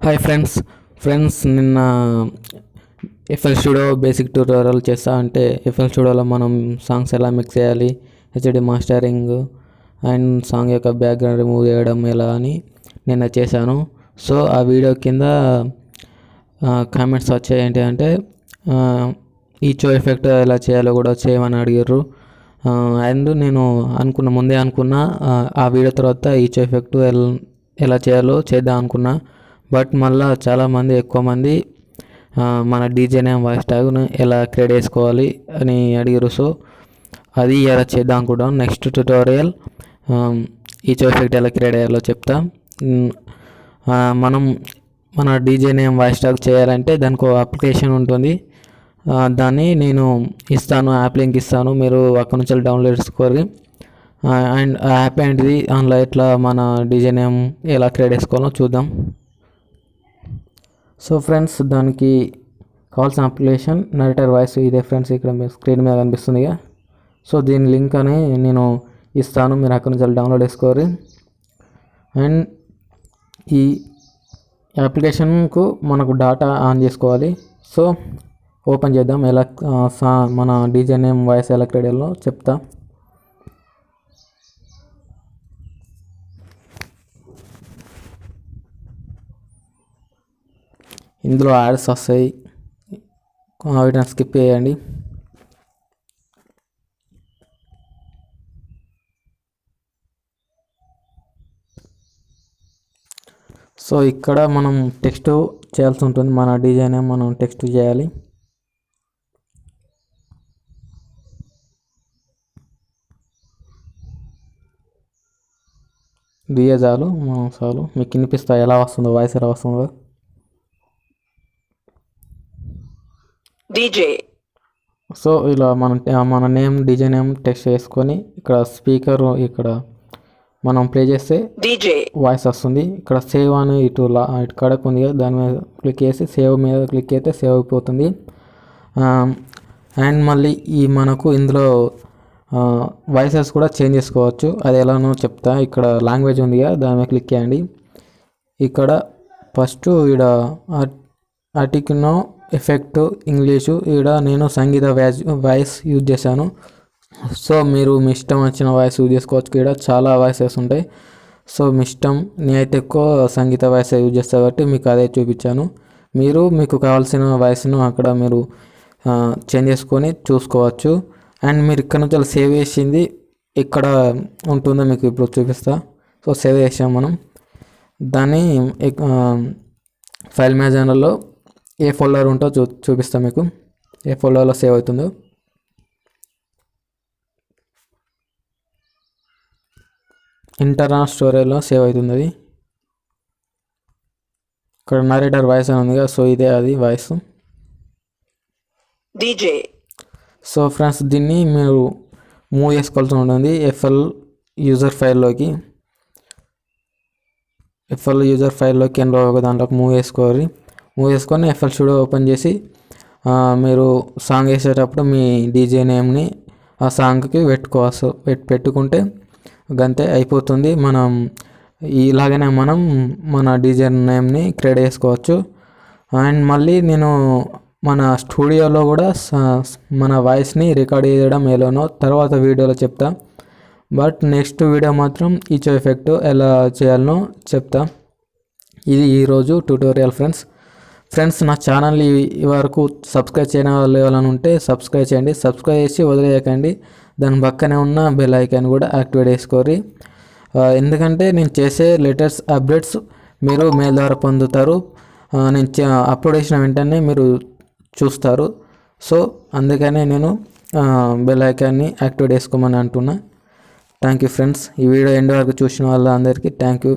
Hi friends నిన్న FL studio basic tutorial చేస్తా అంటే ఎఫ్ఎల్ స్టూడియోలో మనం సాంగ్స్ ఎలా మిక్స్ చేయాలి, హెచ్డి మాస్టరింగ్ అండ్ సాంగ్ యొక్క బ్యాక్గ్రౌండ్ రిమూవ్ చేయడం ఎలా అని నిన్న చేశాను. సో ఆ వీడియో కింద కామెంట్స్ వచ్చాయి. ఏంటి అంటే ఈచో ఎఫెక్ట్ ఎలా చేయాలో కూడా చేయమని అడిగారు. అండ్ నేను ముందే అనుకున్నా ఆ వీడియో తర్వాత ఈచో ఎఫెక్ట్ ఎలా చేయాలో చేద్దాం అనుకున్నా. బట్ మళ్ళీ చాలామంది ఎక్కువ మంది మన డీజే నేమ్ వాయిస్ ట్యాగ్ను ఎలా క్రియేట్ చేసుకోవాలి అని అడిగారు. సో అది ఎలా చేద్దాం అనుకుంటాం. నెక్స్ట్ ట్యూటోరియల్ ఈచో ఎఫెక్ట్ ఎలా క్రియేట్ చేయాలో చెప్తా. మనం మన డీజే నేమ్ వాయిస్ ట్యాగ్ చేయాలంటే దానికి ఒక అప్లికేషన్ ఉంటుంది. దాన్ని నేను ఇస్తాను, యాప్ లింక్ ఇస్తాను, మీరు అక్కడ నుంచి డౌన్లోడ్ చేసుకోవాలి. అండ్ ఆ యాప్ ఏంటిది, అందులో ఎట్లా మన డీజే నేమ్ ఎలా క్రియేట్ చేసుకోవాలో చూద్దాం. సో ఫ్రెండ్స్, దానికి కావాల్సిన అప్లికేషన్ నరేటర్ వాయిస్ ఇదే ఫ్రెండ్స్, ఇక్కడ మీ స్క్రీన్ మీద కనిపిస్తుంది. సో దీని లింక్ అని నేను ఇస్తాను, మీరు అక్కడ నుంచి డౌన్లోడ్ చేసుకోవాలి. అండ్ ఈ అప్లికేషన్కు మనకు డాటా ఆన్ చేసుకోవాలి. సో ఓపెన్ చేద్దాం. ఎలా మన డీజే నేమ్ వాయిస్ ఎలా క్రియేట్ చేయాలో చెప్తా. ఇందులో యాడ్స్ వస్తాయి, వీటిని స్కిప్ చేయండి. సో ఇక్కడ మనం టెక్స్ట్ చేయాల్సి ఉంటుంది. మన డిజైన్ మనం టెక్స్ట్ చేయాలి. దియే చాలు మీకు వినిపిస్తా ఎలా వస్తుందో, వాయిస్ ఎలా వస్తుందో. డీజే. సో ఇలా మన నేమ్ డీజే నేమ్ టెక్స్ట్ చేసుకొని ఇక్కడ స్పీకర్ ఇక్కడ మనం ప్లే చేస్తే డీజే వాయిస్ వస్తుంది. ఇక్కడ సేవ్ అని ఇటు కడకు ఉంది కదా, దాని మీద క్లిక్ చేసి సేవ్ మీద క్లిక్ అయితే సేవ్ అయిపోతుంది. అండ్ మళ్ళీ మనకు ఇందులో వాయిసెస్ కూడా చేంజ్ చేసుకోవచ్చు. అది ఎలానో చెప్తా. ఇక్కడ లాంగ్వేజ్ ఉంది కదా, దాని మీద క్లిక్ చేయండి. ఇక్కడ ఫస్ట్ ఇక్కడ ఆర్టికల్నో ఎఫెక్ట్ ఇంగ్లీషు, ఇక్కడ నేను సంగీత వాయిస్ యూజ్ చేశాను. సో మీరు మీ ఇష్టం వచ్చిన వాయిస్ యూజ్ చేసుకోవచ్చు. ఇక్కడ చాలా వాయిసెస్ ఉంటాయి. సో మీ ఇష్టం. నేనైతే ఎక్కువ సంగీత వాయిస్ యూజ్ చేస్తాను కాబట్టి మీకు అదే చూపించాను. మీకు కావాల్సిన వాయిస్ను అక్కడ మీరు చేంజ్ చేసుకొని చూసుకోవచ్చు. అండ్ మీరు ఇక్కడ నుంచి సేవ్ చేసింది ఇక్కడ ఉంటుందో మీకు ఇప్పుడు చూపిస్తా. సో సేవ్ చేసాం మనం. దాన్ని ఫైల్ మేనేజర్లో ఏ ఫోల్డర్ ఉంటో చూపిస్తాం మీకు, ఏ ఫోల్డర్లో సేవ్ అవుతుందో. ఇంటర్నల్ స్టోరేజ్లో సేవ్ అవుతుంది అది. ఇక్కడ నరేటర్ వాయిస్ అని ఉంది కదా, సో ఇదే అది వాయిస్ డీజే. సో ఫ్రెండ్స్, దీన్ని మీరు మూవ్ చేసుకోవాల్సి ఉంటుంది ఎఫ్ఎల్ యూజర్ ఫైల్లోకి ఒక దాంట్లోకి మూవ్ చేసుకొని ఎఫ్ఎల్ స్టూడియో ఓపెన్ చేసి మీరు సాంగ్ వేసేటప్పుడు మీ డీజే నేమ్ని ఆ సాంగ్కి పెట్టుకుంటే గంతే అయిపోతుంది. ఇలాగనే మనం మన డీజే నేమ్ని క్రియేట్ చేసుకోవచ్చు. అండ్ మళ్ళీ నేను మన స్టూడియోలో కూడా మన వాయిస్ని రికార్డ్ చేయడం ఎలానో తర్వాత వీడియోలో చెప్తా. బట్ నెక్స్ట్ వీడియో మాత్రం ఈచో ఎఫెక్ట్ ఎలా చేయాలనో చెప్తా. ఇది ఈరోజు ట్యూటోరియల్ ఫ్రెండ్స్. నా ఛానల్ని ఈ వరకు సబ్స్క్రైబ్ చేయని వాళ్ళు ఎవరైనా ఉంటే సబ్స్క్రైబ్ చేయండి. సబ్స్క్రైబ్ చేసి వదిలేయకండి. దాని పక్కనే ఉన్న బెల్ ఐకాన్ కూడా యాక్టివేట్ చేసుకోరి. ఎందుకంటే నేను చేసే లేటెస్ట్ అప్డేట్స్ మీరు మెయిల్ ద్వారా పొందుతారు. నేను అప్లోడ్ చేసిన వెంటనే మీరు చూస్తారు. సో అందుకనే నేను బెల్ ఐకాన్ని యాక్టివేట్ చేసుకోమని అంటున్నా. Thank you friends. ఈ వీడియో ఎండ్ వరకు చూసిన వాళ్ళందరికీ థ్యాంక్ యూ.